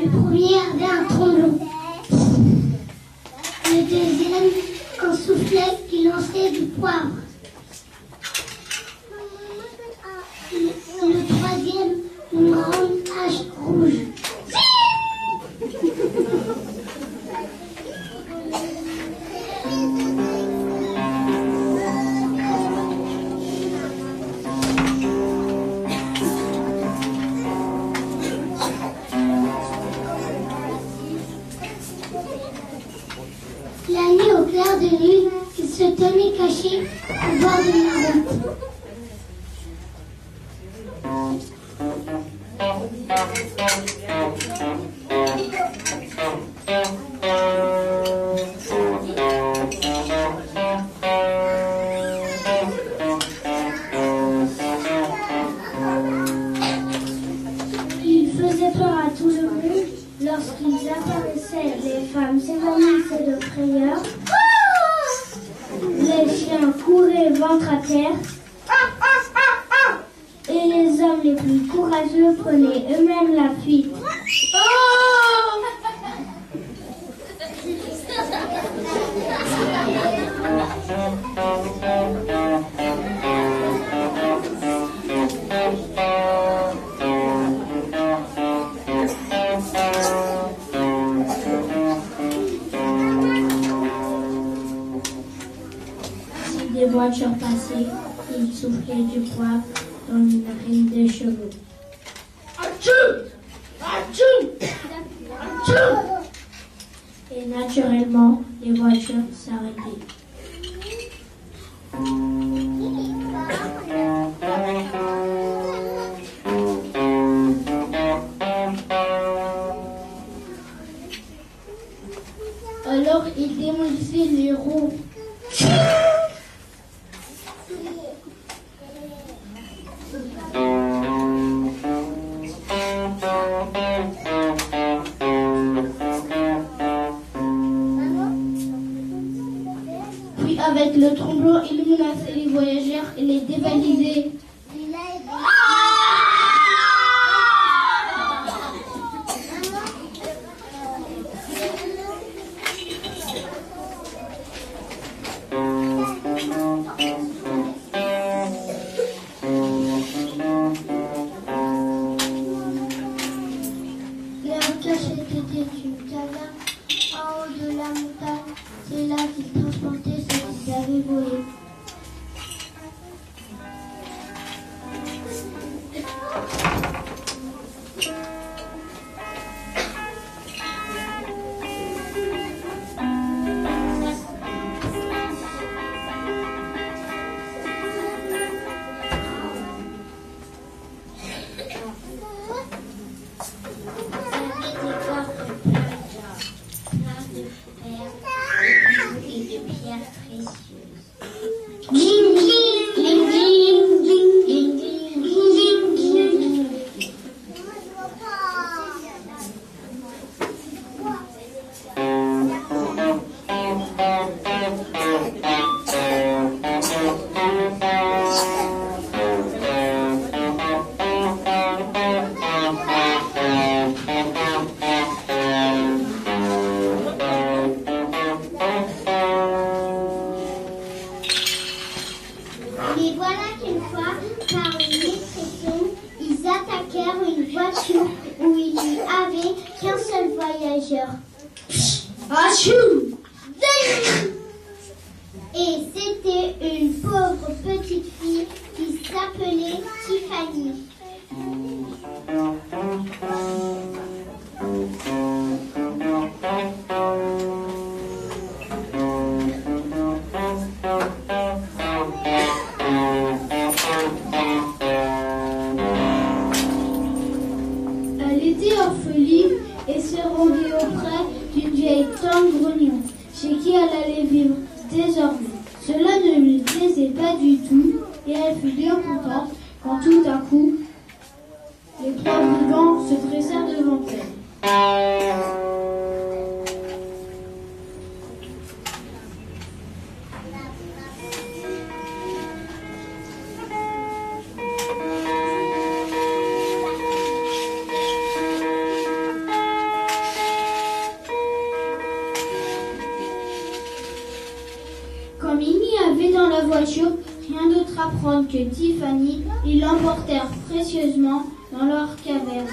Le premier avait un tromblon. Le deuxième, un soufflet qui lançait du poivre. Le troisième, une grande hache rouge. La nuit, au clair de lune, il se tenait caché au bord de la route. Il faisait peur à tout le monde lorsqu'ils apparaissaient. Les femmes s'évanouissaient de frayeur. Les chiens couraient ventre à terre. Et les hommes les plus courageux prenaient eux-mêmes la fuite. Si des voitures passaient, ils soufflaient du poivre dans une narine des chevaux. Et naturellement, les voitures s'arrêtaient. Alors, ils démolissaient les roues. Puis avec le tromblon, ils menaçaient les voyageurs et les dévalisaient. Leur cachette était une caverne en haut de la montagne. C'est là qu'ils transportaient ce qu'ils avaient volé. Mais voilà qu'une fois, par une expression, ils attaquèrent une voiture où il n'y avait qu'un seul voyageur. Achou! Et c'était une pauvre petite fille qui s'appelait Tiffany. Elle était orpheline et se rendit auprès d'une vieille tante grognon, chez qui elle allait vivre désormais. Cela ne lui plaisait pas du tout et elle fut bien contente quand tout à coup, les trois brigands se dressèrent devant elle. apprendre que Tiffany, ils l'emportèrent précieusement dans leur caverne.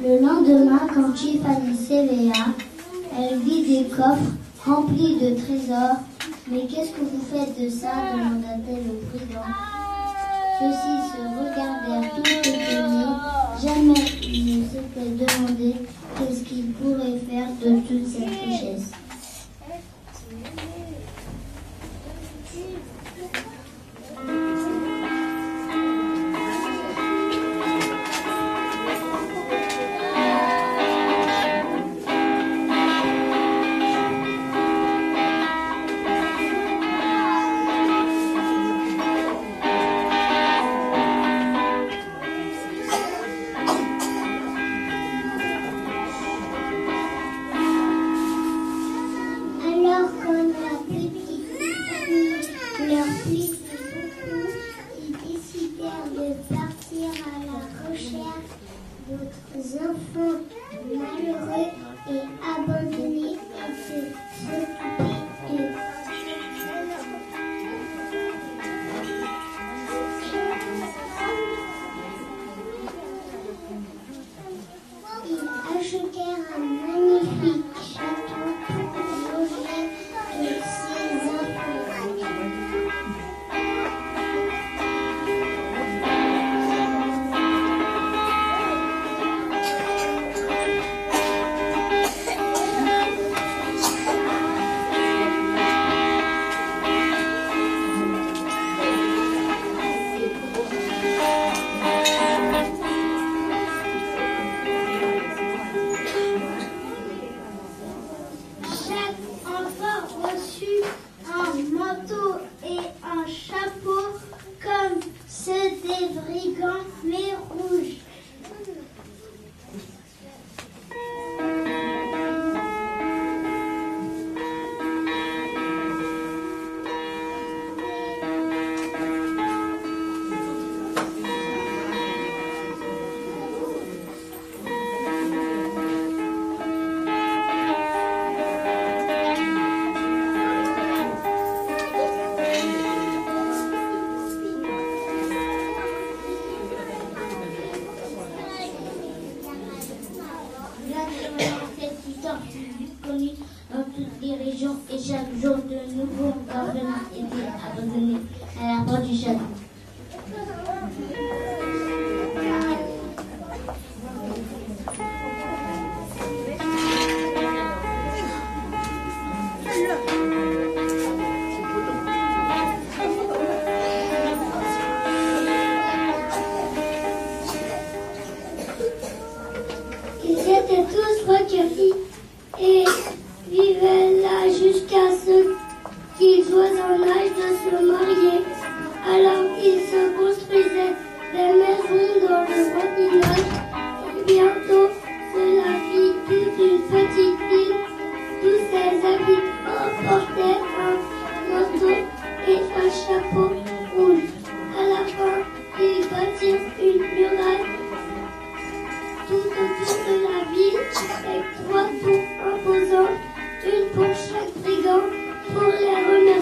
Le lendemain, quand Tiffany s'éveilla, elle vit des coffres remplis de trésors. « Mais qu'est-ce que vous faites de ça ?» demanda-t-elle au brigand. Ceux-ci se regardèrent tout étonnés. Jamais ils ne s'étaient demandé qu'est-ce qu'ils pourraient faire de toute cette richesse. Dans toutes les régions et chaque jour de nouveaux parvenants étaient abandonnés à la porte du château. Ils étaient tous recueillis et vivaient là jusqu'à ce qu'ils soient en âge de se marier. Alors ils se construisaient des maisons dans le voisinage et bientôt cela fit toute une petite ville. Tous ses habitants portaient un manteau et un chapeau rouge. À la fin, ils bâtirent une muraille tout autour de la ville, avec 3 tours imposants, une pour chaque brigand, pour les remercier.